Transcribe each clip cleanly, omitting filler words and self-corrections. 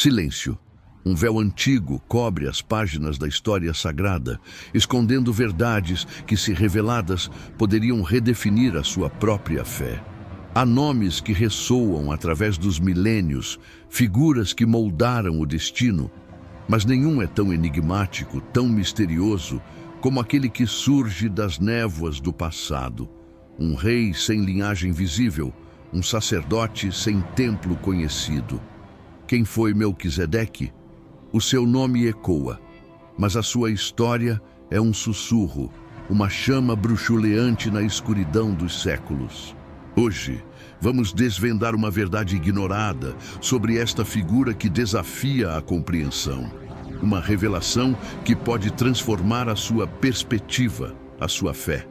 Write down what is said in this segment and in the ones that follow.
Silêncio. Um véu antigo cobre as páginas da história sagrada, escondendo verdades que, se reveladas, poderiam redefinir a sua própria fé. Há nomes que ressoam através dos milênios, figuras que moldaram o destino, mas nenhum é tão enigmático, tão misterioso, como aquele que surge das névoas do passado. Um rei sem linhagem visível, um sacerdote sem templo conhecido. Quem foi Melquisedeque? O seu nome ecoa, mas a sua história é um sussurro, uma chama bruxuleante na escuridão dos séculos. Hoje, vamos desvendar uma verdade ignorada sobre esta figura que desafia a compreensão. Uma revelação que pode transformar a sua perspectiva, a sua fé.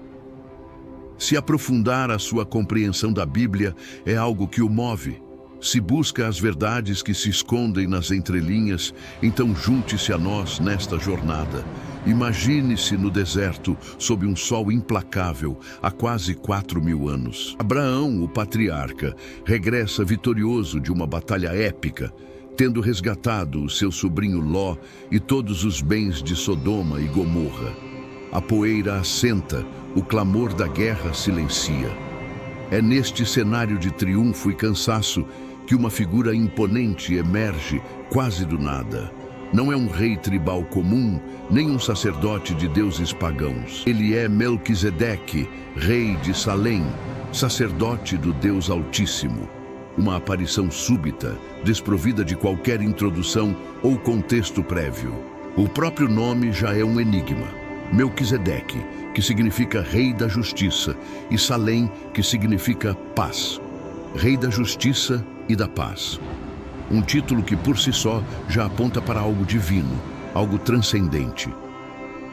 Se aprofundar a sua compreensão da Bíblia é algo que o move. Se busca as verdades que se escondem nas entrelinhas, então junte-se a nós nesta jornada. Imagine-se no deserto, sob um sol implacável, há quase 4.000 anos. Abraão, o patriarca, regressa vitorioso de uma batalha épica, tendo resgatado o seu sobrinho Ló e todos os bens de Sodoma e Gomorra. A poeira assenta, o clamor da guerra silencia. É neste cenário de triunfo e cansaço que uma figura imponente emerge quase do nada. Não é um rei tribal comum, nem um sacerdote de deuses pagãos. Ele é Melquisedeque, rei de Salém, sacerdote do Deus Altíssimo. Uma aparição súbita, desprovida de qualquer introdução ou contexto prévio. O próprio nome já é um enigma. Melquisedeque, que significa Rei da Justiça, e Salém, que significa paz. Rei da Justiça e da Paz. Um título que por si só já aponta para algo divino, algo transcendente.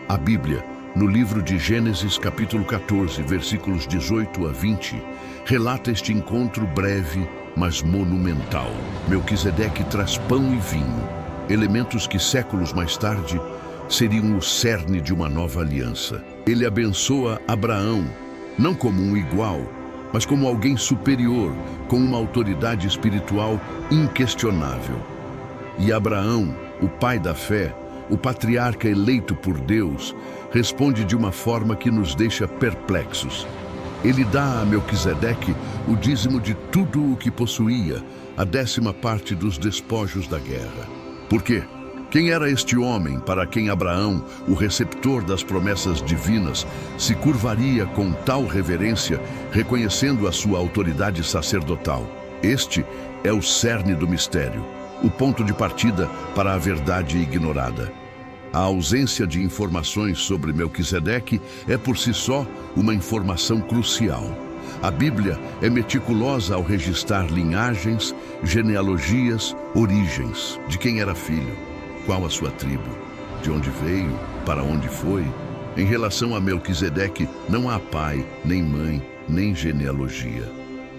A Bíblia, no livro de Gênesis capítulo 14, versículos 18 a 20, relata este encontro breve, mas monumental. Melquisedeque traz pão e vinho, elementos que séculos mais tarde seriam o cerne de uma nova aliança. Ele abençoa Abraão, não como um igual, mas como alguém superior, com uma autoridade espiritual inquestionável. E Abraão, o pai da fé, o patriarca eleito por Deus, responde de uma forma que nos deixa perplexos. Ele dá a Melquisedeque o dízimo de tudo o que possuía, a 10ª parte dos despojos da guerra. Por quê? Quem era este homem para quem Abraão, o receptor das promessas divinas, se curvaria com tal reverência, reconhecendo a sua autoridade sacerdotal? Este é o cerne do mistério, o ponto de partida para a verdade ignorada. A ausência de informações sobre Melquisedeque é por si só uma informação crucial. A Bíblia é meticulosa ao registrar linhagens, genealogias, origens, de quem era filho. Qual a sua tribo? De onde veio? Para onde foi? Em relação a Melquisedeque, não há pai, nem mãe, nem genealogia.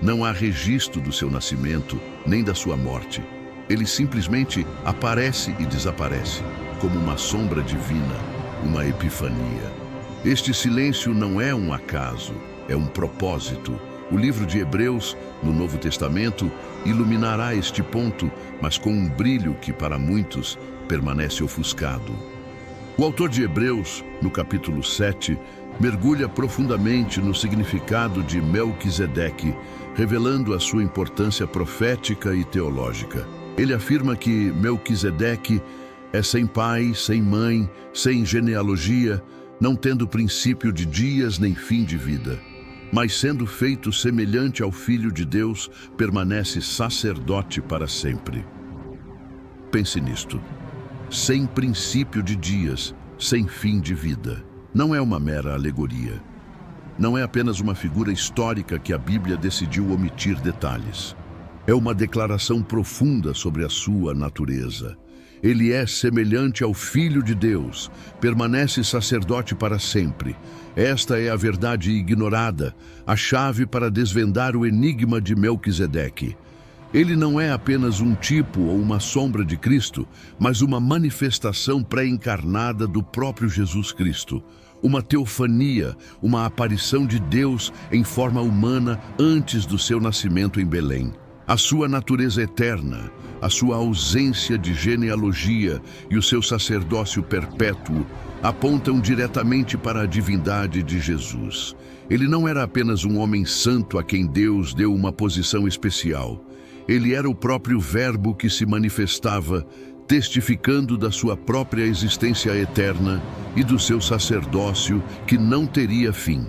Não há registro do seu nascimento, nem da sua morte. Ele simplesmente aparece e desaparece, como uma sombra divina, uma epifania. Este silêncio não é um acaso, é um propósito. O livro de Hebreus, no Novo Testamento, iluminará este ponto, mas com um brilho que, para muitos, permanece ofuscado. O autor de Hebreus, no capítulo 7, mergulha profundamente no significado de Melquisedeque, revelando a sua importância profética e teológica. Ele afirma que Melquisedeque é sem pai, sem mãe, sem genealogia, não tendo princípio de dias nem fim de vida, mas sendo feito semelhante ao Filho de Deus, permanece sacerdote para sempre. Pense nisto. Sem princípio de dias, sem fim de vida. Não é uma mera alegoria. Não é apenas uma figura histórica que a Bíblia decidiu omitir detalhes. É uma declaração profunda sobre a sua natureza. Ele é semelhante ao Filho de Deus, permanece sacerdote para sempre. Esta é a verdade ignorada, a chave para desvendar o enigma de Melquisedeque. Ele não é apenas um tipo ou uma sombra de Cristo, mas uma manifestação pré-encarnada do próprio Jesus Cristo. Uma teofania, uma aparição de Deus em forma humana antes do seu nascimento em Belém. A sua natureza eterna, a sua ausência de genealogia e o seu sacerdócio perpétuo apontam diretamente para a divindade de Jesus. Ele não era apenas um homem santo a quem Deus deu uma posição especial. Ele era o próprio Verbo que se manifestava, testificando da sua própria existência eterna e do seu sacerdócio que não teria fim.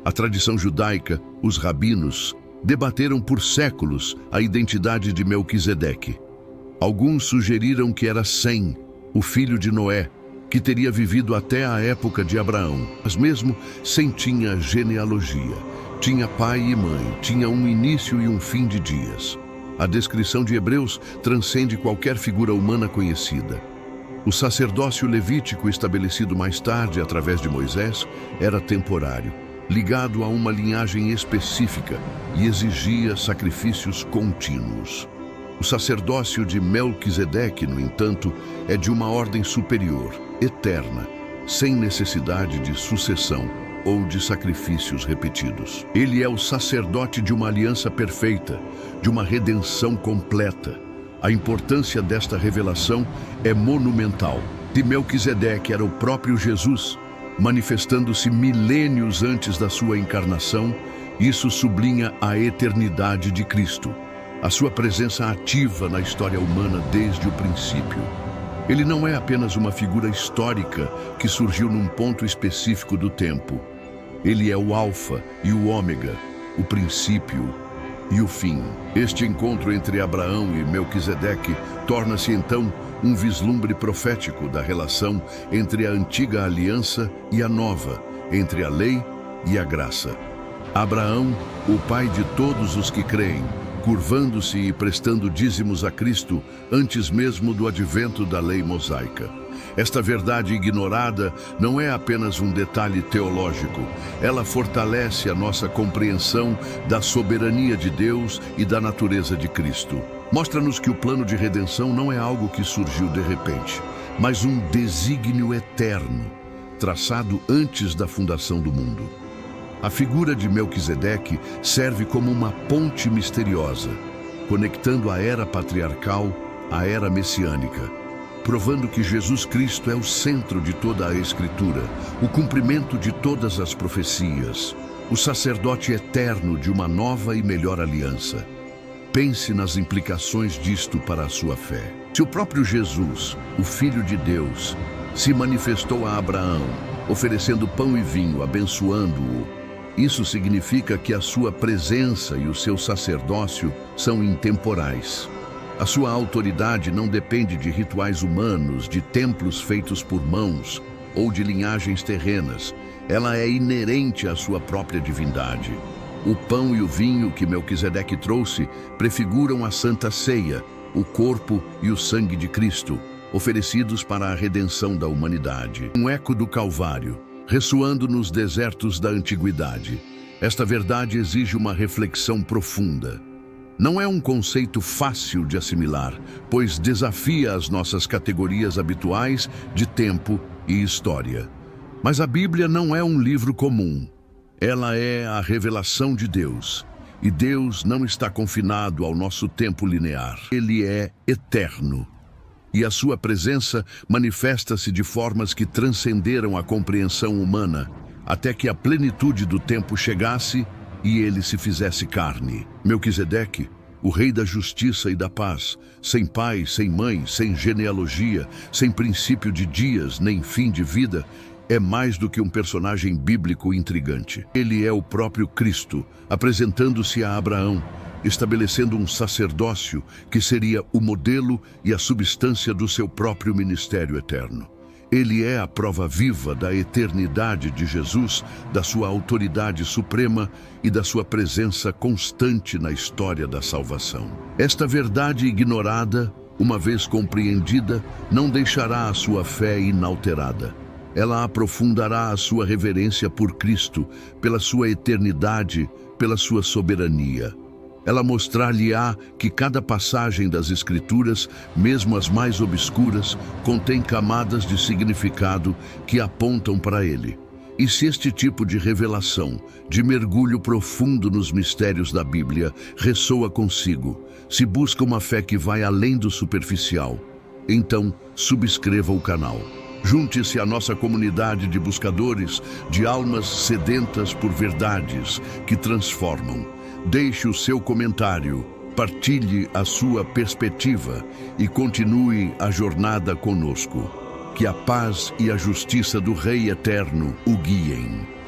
A tradição judaica, os rabinos, debateram por séculos a identidade de Melquisedeque. Alguns sugeriram que era Sem, o filho de Noé, que teria vivido até a época de Abraão. Mas mesmo Sem tinha genealogia, tinha pai e mãe, tinha um início e um fim de dias. A descrição de Hebreus transcende qualquer figura humana conhecida. O sacerdócio levítico estabelecido mais tarde através de Moisés era temporário, ligado a uma linhagem específica e exigia sacrifícios contínuos. O sacerdócio de Melquisedeque, no entanto, é de uma ordem superior, eterna, sem necessidade de sucessão ou de sacrifícios repetidos. Ele é o sacerdote de uma aliança perfeita, de uma redenção completa. A importância desta revelação é monumental. De Melquisedeque era o próprio Jesus, manifestando-se milênios antes da sua encarnação. Isso sublinha a eternidade de Cristo, a sua presença ativa na história humana desde o princípio. Ele não é apenas uma figura histórica que surgiu num ponto específico do tempo. Ele é o Alfa e o Ômega, o princípio e o fim. Este encontro entre Abraão e Melquisedeque torna-se então um vislumbre profético da relação entre a antiga aliança e a nova, entre a lei e a graça. Abraão, o pai de todos os que creem, curvando-se e prestando dízimos a Cristo antes mesmo do advento da lei mosaica. Esta verdade ignorada não é apenas um detalhe teológico, ela fortalece a nossa compreensão da soberania de Deus e da natureza de Cristo. Mostra-nos que o plano de redenção não é algo que surgiu de repente, mas um desígnio eterno, traçado antes da fundação do mundo. A figura de Melquisedeque serve como uma ponte misteriosa, conectando a era patriarcal à era messiânica, provando que Jesus Cristo é o centro de toda a Escritura, o cumprimento de todas as profecias, o sacerdote eterno de uma nova e melhor aliança. Pense nas implicações disto para a sua fé. Se o próprio Jesus, o Filho de Deus, se manifestou a Abraão, oferecendo pão e vinho, abençoando-o, isso significa que a sua presença e o seu sacerdócio são intemporais. A sua autoridade não depende de rituais humanos, de templos feitos por mãos ou de linhagens terrenas. Ela é inerente à sua própria divindade. O pão e o vinho que Melquisedeque trouxe prefiguram a Santa Ceia, o corpo e o sangue de Cristo, oferecidos para a redenção da humanidade. Um eco do Calvário, ressoando nos desertos da antiguidade. Esta verdade exige uma reflexão profunda. Não é um conceito fácil de assimilar, pois desafia as nossas categorias habituais de tempo e história. Mas a Bíblia não é um livro comum. Ela é a revelação de Deus. E Deus não está confinado ao nosso tempo linear. Ele é eterno. E a sua presença manifesta-se de formas que transcenderam a compreensão humana, até que a plenitude do tempo chegasse e ele se fizesse carne. Melquisedeque, o rei da justiça e da paz, sem pai, sem mãe, sem genealogia, sem princípio de dias, nem fim de vida, é mais do que um personagem bíblico intrigante. Ele é o próprio Cristo, apresentando-se a Abraão, estabelecendo um sacerdócio que seria o modelo e a substância do seu próprio ministério eterno. Ele é a prova viva da eternidade de Jesus, da sua autoridade suprema e da sua presença constante na história da salvação. Esta verdade ignorada, uma vez compreendida, não deixará a sua fé inalterada. Ela aprofundará a sua reverência por Cristo, pela sua eternidade, pela sua soberania. Ela mostrar-lhe-á que cada passagem das Escrituras, mesmo as mais obscuras, contém camadas de significado que apontam para ele. E se este tipo de revelação, de mergulho profundo nos mistérios da Bíblia, ressoa consigo, se busca uma fé que vai além do superficial, então subscreva o canal. Junte-se à nossa comunidade de buscadores, de almas sedentas por verdades que transformam. Deixe o seu comentário, partilhe a sua perspectiva e continue a jornada conosco. Que a paz e a justiça do Rei Eterno o guiem.